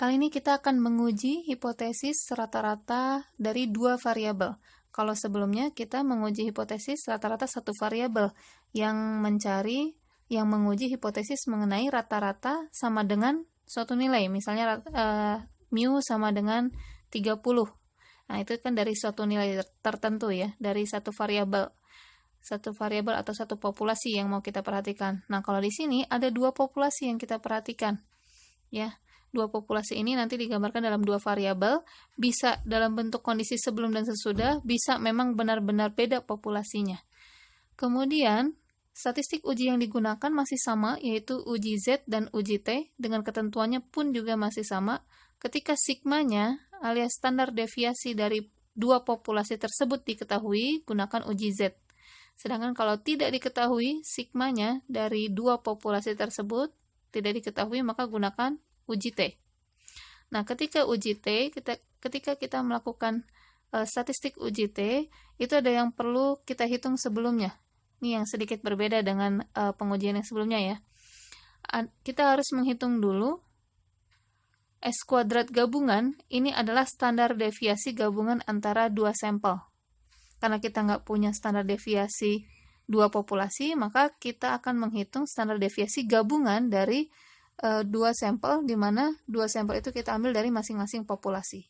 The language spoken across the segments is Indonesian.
Kali ini kita akan menguji hipotesis rata-rata dari dua variabel. Kalau sebelumnya kita menguji hipotesis rata-rata satu variabel yang menguji hipotesis mengenai rata-rata sama dengan suatu nilai, misalnya mu sama dengan 30. Nah, itu kan dari suatu nilai tertentu ya, dari satu variabel atau satu populasi yang mau kita perhatikan. Nah, kalau di sini ada dua populasi yang kita perhatikan. Ya, dua populasi ini nanti digambarkan dalam dua variabel, bisa dalam bentuk kondisi sebelum dan sesudah, bisa memang benar-benar beda populasinya. Kemudian, statistik uji yang digunakan masih sama, yaitu uji Z dan uji T, dengan ketentuannya pun juga masih sama. Ketika sigmanya alias standar deviasi dari dua populasi tersebut diketahui, gunakan uji Z. Sedangkan kalau tidak diketahui sigmanya dari dua populasi tersebut, tidak diketahui, maka gunakan uji T. Nah, ketika uji T, ketika kita melakukan statistik uji T, itu ada yang perlu kita hitung sebelumnya. Ini yang sedikit berbeda dengan pengujian yang sebelumnya ya. Kita harus menghitung dulu S kuadrat gabungan, ini adalah standar deviasi gabungan antara dua sampel. Karena kita nggak punya standar deviasi dua populasi, maka kita akan menghitung standar deviasi gabungan dari dua sampel, di mana dua sampel itu kita ambil dari masing-masing populasi.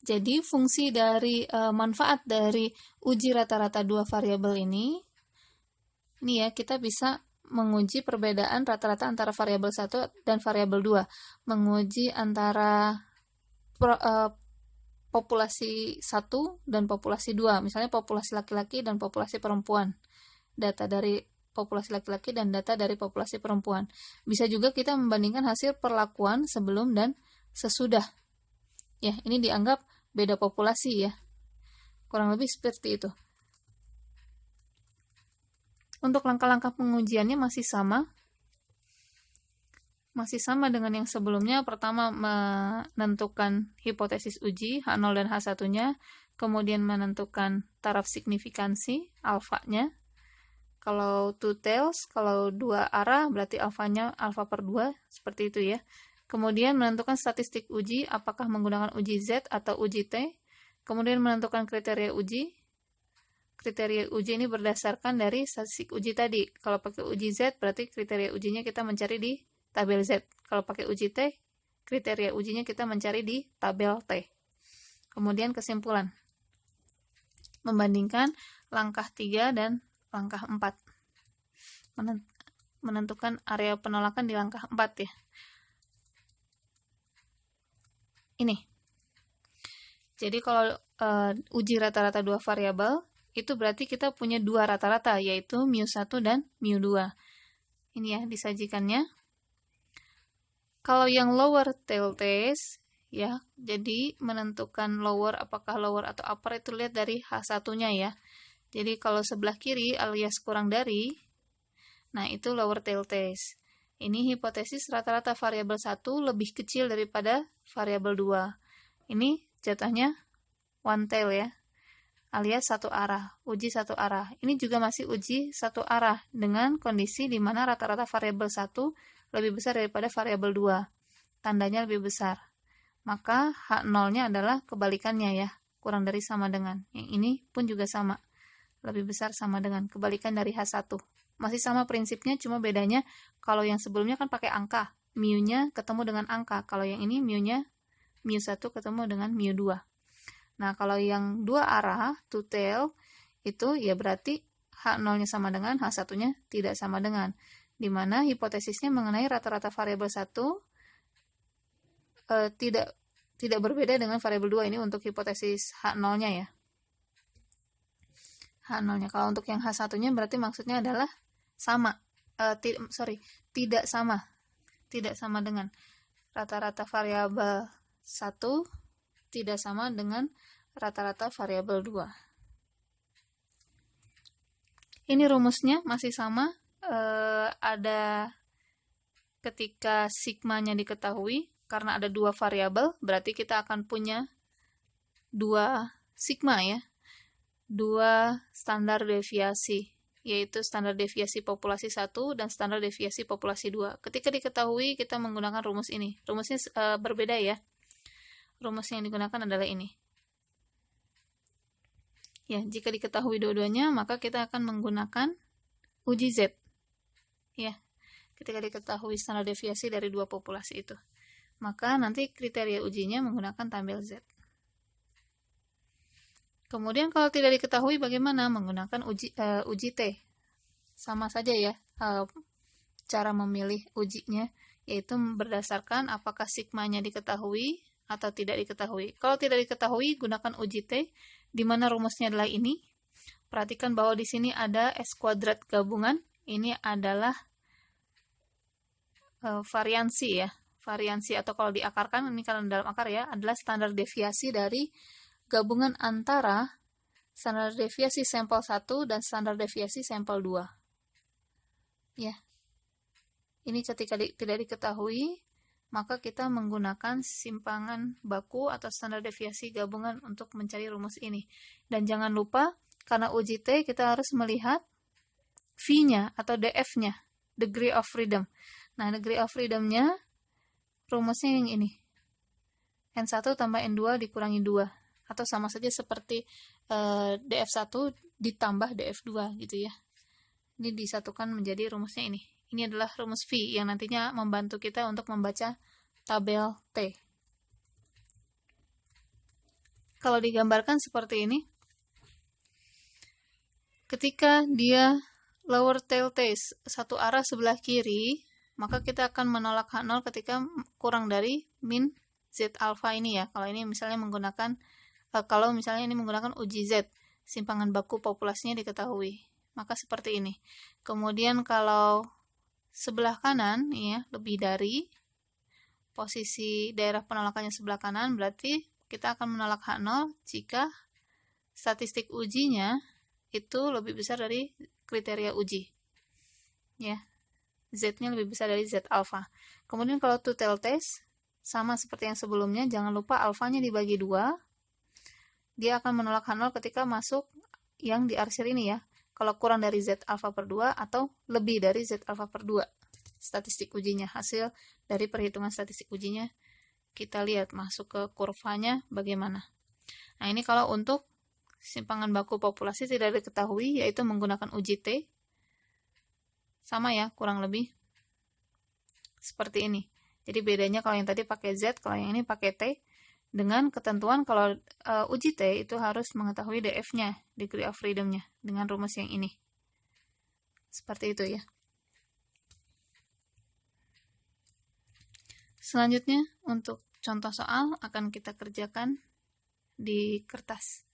Jadi fungsi dari manfaat dari uji rata-rata dua variabel ini ya, kita bisa menguji perbedaan rata-rata antara variabel 1 dan variabel 2, menguji antara populasi 1 dan populasi 2, misalnya populasi laki-laki dan populasi perempuan, data dari populasi laki-laki dan data dari populasi perempuan. Bisa juga kita membandingkan hasil perlakuan sebelum dan sesudah. Ya, ini dianggap beda populasi ya. Kurang lebih seperti itu. Untuk langkah-langkah pengujiannya masih sama dengan yang sebelumnya. Pertama, menentukan hipotesis uji H0 dan H1-nya, kemudian menentukan taraf signifikansi alfanya. Kalau two tails, kalau dua arah, berarti alfanya alfa per 2, seperti itu ya. Kemudian menentukan statistik uji, apakah menggunakan uji Z atau uji T. Kemudian menentukan kriteria uji. Kriteria uji ini berdasarkan dari statistik uji tadi. Kalau pakai uji Z, berarti kriteria ujinya kita mencari di tabel Z. Kalau pakai uji T, kriteria ujinya kita mencari di tabel T. Kemudian kesimpulan. Membandingkan langkah 3 dan langkah 4. Menentukan area penolakan di langkah 4 ya. Ini. Jadi kalau uji rata-rata dua variabel, itu berarti kita punya dua rata-rata, yaitu mu1 dan mu2. Ini ya disajikannya. Kalau yang lower tail test, ya, jadi menentukan lower, apakah lower atau upper itu lihat dari H1-nya ya. Jadi kalau sebelah kiri alias kurang dari, nah itu lower tail test. Ini hipotesis rata-rata variabel 1 lebih kecil daripada variabel 2. Ini jatuhnya one tail ya, alias satu arah, uji satu arah. Ini juga masih uji satu arah dengan kondisi di mana rata-rata variabel 1 lebih besar daripada variabel 2. Tandanya lebih besar. Maka H0-nya adalah kebalikannya ya, kurang dari sama dengan. Yang ini pun juga sama, lebih besar sama dengan, kebalikan dari H1. Masih sama prinsipnya, cuma bedanya kalau yang sebelumnya kan pakai angka, mu-nya ketemu dengan angka. Kalau yang ini mu-nya mu1 ketemu dengan mu2. Nah, kalau yang dua arah, two tail, itu ya berarti H0-nya sama dengan, H1-nya tidak sama dengan. Di mana hipotesisnya mengenai rata-rata variabel 1 tidak berbeda dengan variabel 2 ini untuk hipotesis H0-nya ya. H0-nya. Kalau untuk yang H1-nya berarti maksudnya adalah sama. Tidak sama. Tidak sama dengan. Rata-rata variabel 1 tidak sama dengan rata-rata variabel 2. Ini rumusnya masih sama. Ada ketika sigmanya diketahui, karena ada dua variabel, berarti kita akan punya dua sigma ya, dua standar deviasi yaitu standar deviasi populasi 1 dan standar deviasi populasi 2. Ketika diketahui, kita menggunakan rumus ini. Rumusnya berbeda ya. Rumus yang digunakan adalah ini. Ya, jika diketahui dua-duanya, maka kita akan menggunakan uji Z. Ya, ketika diketahui standar deviasi dari dua populasi itu. Maka nanti kriteria ujinya menggunakan tabel Z. Kemudian kalau tidak diketahui bagaimana menggunakan uji T. Sama saja ya cara memilih ujinya, yaitu berdasarkan apakah sigmanya diketahui atau tidak diketahui. Kalau tidak diketahui, gunakan uji T, di mana rumusnya adalah ini. Perhatikan bahwa di sini ada S kuadrat gabungan. Ini adalah variansi ya. Variansi atau kalau diakarkan, ini kalau dalam akar ya, adalah standar deviasi dari gabungan antara standar deviasi sampel 1 dan standar deviasi sampel 2. Ya. Ini ketika tidak diketahui, maka kita menggunakan simpangan baku atau standar deviasi gabungan untuk mencari rumus ini. Dan jangan lupa, karena uji T, kita harus melihat V-nya atau DF-nya, degree of freedom. Nah, degree of freedom-nya, rumusnya yang ini. N1 tambah N2 dikurangi 2. Atau sama saja seperti DF1 ditambah DF2 gitu ya. Ini disatukan menjadi rumusnya ini. Ini adalah rumus V yang nantinya membantu kita untuk membaca tabel T. Kalau digambarkan seperti ini, ketika dia lower tail test satu arah sebelah kiri, maka kita akan menolak H0 ketika kurang dari min Z alpha ini ya. Kalau ini misalnya menggunakan uji Z, simpangan baku populasinya diketahui, maka seperti ini. Kemudian kalau sebelah kanan ya, lebih dari posisi daerah penolakannya sebelah kanan, berarti kita akan menolak H0 jika statistik ujinya itu lebih besar dari kriteria uji. Ya. Z-nya lebih besar dari Z alpha. Kemudian kalau two-tail test, sama seperti yang sebelumnya, jangan lupa alfanya dibagi 2. Dia akan menolak H0 ketika masuk yang diarsir ini ya. Kalau kurang dari Z alpha per 2 atau lebih dari Z alpha per 2. Statistik ujinya, hasil dari perhitungan statistik ujinya, kita lihat masuk ke kurvanya bagaimana. Nah, ini kalau untuk simpangan baku populasi tidak diketahui, yaitu menggunakan uji T. Sama ya, kurang lebih seperti ini. Jadi bedanya kalau yang tadi pakai Z, kalau yang ini pakai T, dengan ketentuan kalau uji T itu harus mengetahui DF-nya, degree of freedom-nya, dengan rumus yang ini. Seperti itu ya. Selanjutnya, untuk contoh soal akan kita kerjakan di kertas.